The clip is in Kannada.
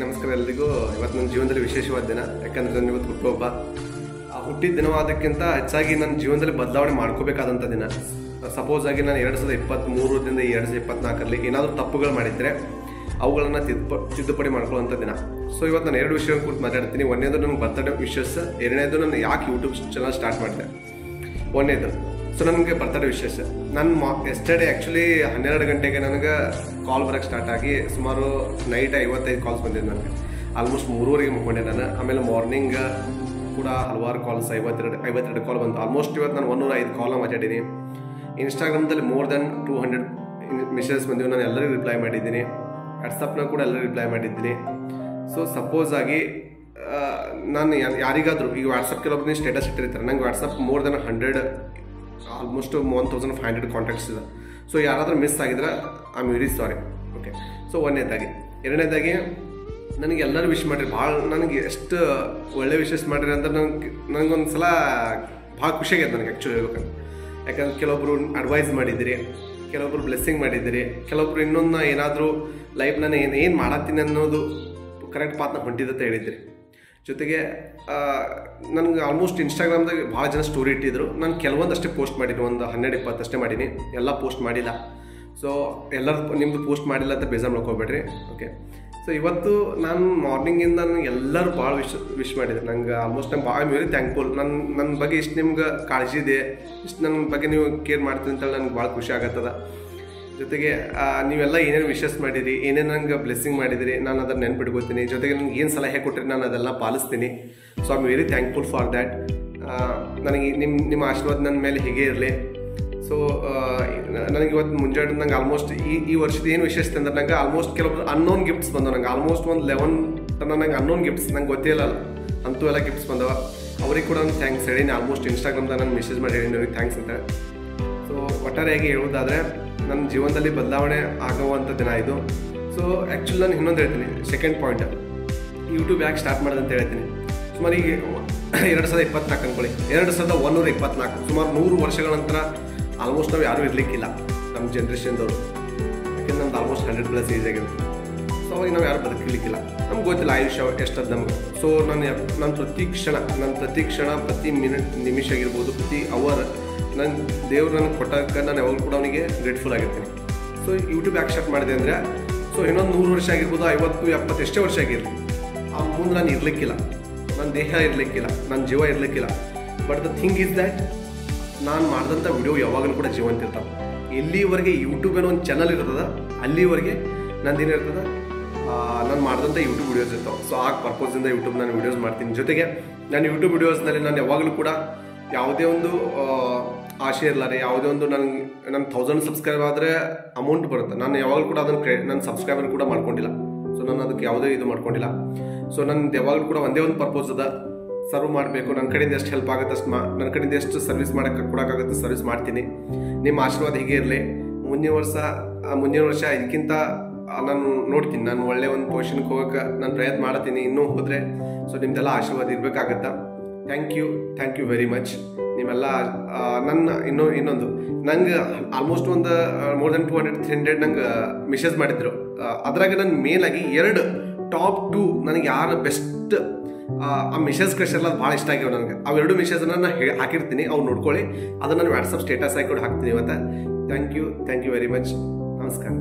ನಮಸ್ಕಾರ ಎಲ್ಲರಿಗೂ. ಇವತ್ತು ನನ್ನ ಜೀವನದಲ್ಲಿ ವಿಶೇಷವಾದ ದಿನ. ಯಾಕಂದರೆ ನಾನು ಇವತ್ತು ಹುಟ್ಟುಹಬ್ಬ. ಆ ಹುಟ್ಟಿದ ದಿನವಾದಕ್ಕಿಂತ ಹೆಚ್ಚಾಗಿ ನನ್ನ ಜೀವನದಲ್ಲಿ ಬದಲಾವಣೆ ಮಾಡ್ಕೋಬೇಕಾದಂಥ ದಿನ. ಸಪೋಸ್ ಆಗಿ ನಾನು 2023ರಿಂದ 2024ರಲ್ಲಿ ಏನಾದರೂ ತಪ್ಪುಗಳು ಮಾಡಿದರೆ ಅವುಗಳನ್ನು ತಿದ್ದುಪಡಿ ಮಾಡ್ಕೊಳ್ಳೋಂಥ ದಿನ. ಸೊ ಇವತ್ತು ನಾನು 2 ವಿಷಯಗಳ ಕುರಿತು ಮಾತಾಡ್ತೀನಿ. ಒಂದನೇದು ನನಗೆ ಬರ್ತಡೇ ವಿಶಸ್, ಎರಡನೇದು ನಾನು ಯಾಕೆ ಯೂಟ್ಯೂಬ್ ಚಾನಲ್ ಸ್ಟಾರ್ಟ್ ಮಾಡಿದೆ. ಒಂದನೇದು ಸೊ ನನಗೆ ಬರ್ತಡೇ ವಿಶೇಷ. ನನ್ನ ಎಸ್ಟರ್ಡೇ ಆ್ಯಕ್ಚುಲಿ 12 ಗಂಟೆಗೆ ನನಗೆ ಕಾಲ್ ಬರೋಕ್ಕೆ ಸ್ಟಾರ್ಟ್ ಆಗಿ ಸುಮಾರು ನೈಟ್ 55 ಕಾಲ್ಸ್ ಬಂದಿದ್ದು ನನಗೆ. ಆಲ್ಮೋಸ್ಟ್ 3:30ಗೆ ಮುಕ್ಕೊಂಡೆ ನಾನು. ಆಮೇಲೆ ಮಾರ್ನಿಂಗ್ ಕೂಡ ಹಲವಾರು ಕಾಲ್ಸ್ 52 ಕಾಲ್ ಬಂತು. ಆಲ್ಮೋಸ್ಟ್ ಇವತ್ತು ನಾನು 105 ಕಾಲ್ನ ಮಾತಾಡೀನಿ. ಇನ್ಸ್ಟಾಗ್ರಾಮ್ದಲ್ಲಿ ಮೋರ್ ದೆನ್ 200 ಮೆಸೇಜಸ್ ಬಂದಿವೆ. ನಾನು ಎಲ್ಲರಿಗೂ ರಿಪ್ಲೈ ಮಾಡಿದ್ದೀನಿ. ವಾಟ್ಸಪ್ನಾಗ ಕೂಡ ಎಲ್ಲರಿಗೂ ರಿಪ್ಲೈ ಮಾಡಿದ್ದೀನಿ. ಸೊ ಸಪೋಸ್ ಆಗಿ ನಾನು ಯಾರಿಗಾದರೂ ಈಗ ವಾಟ್ಸಪ್ ಕೆಲವೊಬ್ಬರು ಸ್ಟೇಟಸ್ ಇಟ್ಟಿರ್ತಾರೆ. ನಂಗೆ WhatsApp more than 100 almost 1500 contacts ಇದೆ. ಸೊ ಯಾರಾದರೂ ಮಿಸ್ ಆಗಿದ್ರೆ I am very sorry. Okay. So ಒಂದನೇದಾಗಿ. ಎರಡನೇದಾಗಿ ನನಗೆ ಎಲ್ಲರೂ ವಿಶ್ ಮಾಡಿರಿ. ಭಾಳ ನನಗೆ ಎಷ್ಟು ಒಳ್ಳೆ ವಿಶಸ್ ಮಾಡಿರಿ ಅಂತ ನನಗೊಂದು ಸಲ ಭಾಳ ಖುಷಿಯಾಗೈತೆ ನನಗೆ ಆ್ಯಕ್ಚುಲಿ ಹೇಳ್ಬೇಕಂತ. ಯಾಕಂದ್ರೆ ಕೆಲವೊಬ್ಬರು ಅಡ್ವೈಸ್ ಮಾಡಿದ್ದೀರಿ, ಕೆಲವೊಬ್ರು ಬ್ಲೆಸ್ಸಿಂಗ್ ಮಾಡಿದ್ದೀರಿ, ಕೆಲವೊಬ್ರು ಇನ್ನೊಂದು ಏನಾದರೂ ಲೈಫ್ ನಾನು ಏನು ಮಾಡತ್ತೀನಿ ಅನ್ನೋದು ಕರೆಕ್ಟ್ ಪಾತ್ನ ಹೊಂಟಿದಂತ ಹೇಳಿದ್ರಿ. ಜೊತೆಗೆ ನನಗೆ ಆಲ್ಮೋಸ್ಟ್ ಇನ್ಸ್ಟಾಗ್ರಾಮ್ದಾಗ ಭಾಳ ಜನ ಸ್ಟೋರಿ ಇಟ್ಟಿದ್ರು. ನಾನು ಕೆಲವೊಂದಷ್ಟೇ ಪೋಸ್ಟ್ ಮಾಡೀನಿ, ಒಂದು 12-20 ಅಷ್ಟೇ ಮಾಡೀನಿ, ಎಲ್ಲ ಪೋಸ್ಟ್ ಮಾಡಿಲ್ಲ. ಸೊ ಎಲ್ಲರೂ ನಿಮ್ಮದು ಪೋಸ್ಟ್ ಮಾಡಿಲ್ಲ ಅಂತ ಬೇಜಾರು ಮಾಡ್ಕೋಬೇಡ್ರಿ. ಓಕೆ. ಸೊ ಇವತ್ತು ನಾನು ಮಾರ್ನಿಂಗಿಂದ ನನಗೆ ಎಲ್ಲರೂ ಭಾಳ ವಿಶ್ ಮಾಡಿದ್ರು. ನಂಗೆ ಆಲ್ಮೋಸ್ಟ್ ನಂಗೆ ಭಾಳ ವೆರಿ ಥ್ಯಾಂಕ್ಫುಲ್. ನನ್ನ ಬಗ್ಗೆ ಇಷ್ಟು ನಿಮ್ಗೆ ಕಾಳಜಿ ಇದೆ, ಇಷ್ಟು ನನ್ನ ಬಗ್ಗೆ ನೀವು ಕೇರ್ ಮಾಡ್ತೀನಿ ಅಂತೇಳಿ ನನಗೆ ಭಾಳ ಖುಷಿ ಆಗತ್ತದ. ಜೊತೆಗೆ ನೀವೆಲ್ಲ ಏನೇನು ವಿಶಸ್ ಮಾಡಿರಿ, ಏನೇನು ನಂಗೆ ಬ್ಲೆಸ್ಸಿಂಗ್ ಮಾಡಿದಿರಿ, ನಾನು ಅದನ್ನು ನೆನ್ಪಿಟ್ಕೋತೀನಿ. ಜೊತೆಗೆ ನನಗೆ ಏನು ಸಲಹೆ ಕೊಟ್ಟರೆ ನಾನು ಅದೆಲ್ಲ ಪಾಲಿಸ್ತೀನಿ. So I am very thankful for that. ನನಗೆ ನಿಮ್ಮ ಆಶೀರ್ವಾದ ನನ್ನ ಮೇಲೆ ಹೀಗೆ ಇರಲಿ. ಸೊ ನನಗೆ ಇವತ್ತು ಮುಂಜಾನೆ ನಂಗೆ ಆಲ್ಮೋಸ್ಟ್ ಈ ವರ್ಷದ ಏನು ವಿಶೇಷತೆ ಅಂದ್ರೆ ನಂಗೆ ಆಲ್ಮೋಸ್ಟ್ ಕೆಲವೊಬ್ರು ಅನ್ನೋನ್ ಗಿಫ್ಟ್ಸ್ ಬಂದವು. ನಂಗೆ ಆಲ್ಮೋಸ್ಟ್ ಒಂದು 11 ತನಕ ನಂಗೆ ಅನ್ನೋನ್ ಗಿಫ್ಟ್ಸ್ ನಂಗೆ ಗೊತ್ತಿಲ್ಲ, ಅಂತೂ ಎಲ್ಲ ಗಿಫ್ಟ್ಸ್ ಬಂದವ. ಅವ್ರಿಗೆ ಕೂಡ ನಾನು ಥ್ಯಾಂಕ್ಸ್ ಹೇಳೀನಿ. ಆಲ್ಮೋಸ್ಟ್ ಇನ್ಸ್ಟಾಗ್ರಾಮ್ದಾಗ ನಾನು ಮೆಸೇಜ್ ಮಾಡಿ ಹೇಳೀನಿ ಅವ್ರಿಗೆ ಥ್ಯಾಂಕ್ಸ್ ಅಂತ. ಸೊ ಒಟ್ಟಾರೆಯಾಗಿ ಹೇಳೋದಾದರೆ ನನ್ನ ಜೀವನದಲ್ಲಿ ಬದಲಾವಣೆ ಆಗುವಂಥ ದಿನ ಇದು. ಸೊ ಆ್ಯಕ್ಚುಲಿ ನಾನು ಇನ್ನೊಂದು ಹೇಳ್ತೀನಿ, ಸೆಕೆಂಡ್ ಪಾಯಿಂಟ್, ಯೂಟ್ಯೂಬ್ ಯಾಕೆ ಸ್ಟಾರ್ಟ್ ಮಾಡಿದೆ ಅಂತ ಹೇಳ್ತೀನಿ. ಸುಮಾರು ಈಗ 2024 ಅಂದ್ಕೊಳ್ಳಿ, 2124 ಸುಮಾರು 100 ವರ್ಷಗಳ ನಂತರ ಆಲ್ಮೋಸ್ಟ್ ನಾವು ಯಾರೂ ಇರಲಿಕ್ಕಿಲ್ಲ ನಮ್ಮ ಜನ್ರೇಷನ್ದವರು. ಯಾಕೆಂದ್ರೆ ನಮ್ದು ಆಲ್ಮೋಸ್ಟ್ 100+ ಏಜ್ ಆಗಿದೆ. ಸೊ ಅವಾಗ ನಾವು ಯಾರು ಬದುಕಲಿಕ್ಕಿಲ್ಲ, ನಮ್ಗೆ ಗೊತ್ತಿಲ್ಲ ಆಯುಷ್ಯ ಎಷ್ಟದು ನಮ್ಗೆ. ಸೊ ನಾನು ಪ್ರತಿ ಕ್ಷಣ ಪ್ರತಿ ಮಿನಿಟ್ ನಿಮಿಷ ಆಗಿರ್ಬೋದು, ಪ್ರತಿ ಅವರ್ ನನ್ನ ದೇವ್ರು ನನಗೆ ಕೊಟ್ಟಾಗ ನಾನು ಯಾವಾಗಲೂ ಕೂಡ ಅವನಿಗೆ ಗ್ರೇಟ್ಫುಲ್ ಆಗಿರ್ತೀನಿ. ಸೊ ಯೂಟ್ಯೂಬ್ ಯಾಕೆ ಸ್ಟಾರ್ಟ್ ಮಾಡಿದೆ ಅಂದರೆ, ಸೊ ಇನ್ನೊಂದು 100 ವರ್ಷ ಆಗಿರ್ಬೋದು, 50, 70 ಎಷ್ಟೇ ವರ್ಷ ಆಗಿರಲಿ, ಆ ಮುಂದೆ ನಾನು ಇರಲಿಕ್ಕಿಲ್ಲ, ನನ್ನ ದೇಹ ಇರಲಿಕ್ಕಿಲ್ಲ, ನನ್ನ ಜೀವ ಇರಲಿಕ್ಕಿಲ್ಲ. But the thing is that ನಾನು ಮಾಡಿದಂಥ ವಿಡಿಯೋ ಯಾವಾಗಲೂ ಕೂಡ ಜೀವಂತ ಇರ್ತಾವೆ. ಎಲ್ಲಿವರೆಗೆ ಯೂಟ್ಯೂಬ್ ಏನೋ ಒಂದು ಚಾನಲ್ ಇರ್ತದೆ ಅಲ್ಲಿವರೆಗೆ ನಂದೇನಿರ್ತದೆ, ನಾನು ಮಾಡಿದಂಥ ಯೂಟ್ಯೂಬ್ ವಿಡಿಯೋಸ್ ಇರ್ತಾವೆ. ಸೊ ಆ ಪರ್ಪೋಸಿಂದ ಯೂಟ್ಯೂಬ್ ನಾನು ವಿಡಿಯೋಸ್ ಮಾಡ್ತೀನಿ. ಜೊತೆಗೆ ನಾನು ಯೂಟ್ಯೂಬ್ ವಿಡಿಯೋಸ್ನಲ್ಲಿ ನಾನು ಯಾವಾಗಲೂ ಕೂಡ ಯಾವುದೇ ಒಂದು ಆಶೆ ಇರಲಾರೆ, ಯಾವುದೇ ಒಂದು ನನ್ನ 1000 ಸಬ್ಸ್ಕ್ರೈಬ್ ಆದರೆ ಅಮೌಂಟ್ ಬರುತ್ತೆ. ನಾನು ಯಾವಾಗಲೂ ಕೂಡ ಅದನ್ನು ನನ್ನ ಸಬ್ಸ್ಕ್ರೈಬರ್ ಕೂಡ ಮಾಡ್ಕೊಂಡಿಲ್ಲ. ಸೊ ನಾನು ಅದಕ್ಕೆ ಯಾವುದೇ ಇದು ಮಾಡ್ಕೊಂಡಿಲ್ಲ. ಸೊ ನನ್ನ ಯಾವಾಗಲೂ ಕೂಡ ಒಂದೇ ಒಂದು ಪರ್ಪೋಸ್ ಅದ, ಸರ್ವ್ ಮಾಡಬೇಕು. ನನ್ನ ಕಡೆಯಿಂದ ಎಷ್ಟು ಹೆಲ್ಪ್ ಆಗುತ್ತೆ ಅಷ್ಟು ನನ್ನ ಕಡೆಯಿಂದ ಎಷ್ಟು ಸರ್ವಿಸ್ ಕೊಡೋಕ್ಕಾಗುತ್ತೆ ಸರ್ವಿಸ್ ಮಾಡ್ತೀನಿ. ನಿಮ್ಮ ಆಶೀರ್ವಾದ ಹೀಗೆ ಇರಲಿ. ಮುಂದಿನ ವರ್ಷ ಇದಕ್ಕಿಂತ ನಾನು ನೋಡ್ತೀನಿ, ನಾನು ಒಳ್ಳೆ ಒಂದು ಪೊಸಿಷನ್ಗೆ ಹೋಗೋಕೆ ನಾನು ಪ್ರಯತ್ನ ಮಾಡ್ತೀನಿ ಇನ್ನೂ ಹೋದರೆ. ಸೊ ನಿಮ್ದೆಲ್ಲ ಆಶೀರ್ವಾದ ಇರಬೇಕಾಗತ್ತಾ. Thank you very much. ನೀವೆಲ್ಲ ಇನ್ನೊಂದು ನಂಗೆ ಆಲ್ಮೋಸ್ಟ್ ಒಂದು ಮೋರ್ ದೆನ್ 200-300 ನಂಗೆ ಮೆಸೇಜ್ ಮಾಡಿದ್ರು. ಅದ್ರಾಗ ನನ್ನ ಮೇಲಾಗಿ 2 ಟಾಪ್ 2 ನನಗೆ ಯಾರು ಬೆಸ್ಟ್ ಆ ಮೆಸೇಜ್ ಕಳಿಸಿರಲ್ಲ, ಅದು ಭಾಳ ಇಷ್ಟ ಆಗ್ಯಾವ ನನಗೆ. ಅವೆರಡು ಮೆಸೇಜನ್ನು ನಾನು ಹಾಕಿರ್ತೀನಿ, ಅವ್ರು ನೋಡ್ಕೊಳ್ಳಿ. ಅದನ್ನು ನಾನು ವಾಟ್ಸಪ್ ಸ್ಟೇಟಸ್ ಹಾಕಿ ಹಾಕ್ತೀನಿ ಇವತ್ತು. Thank you very much. ನಮಸ್ಕಾರ.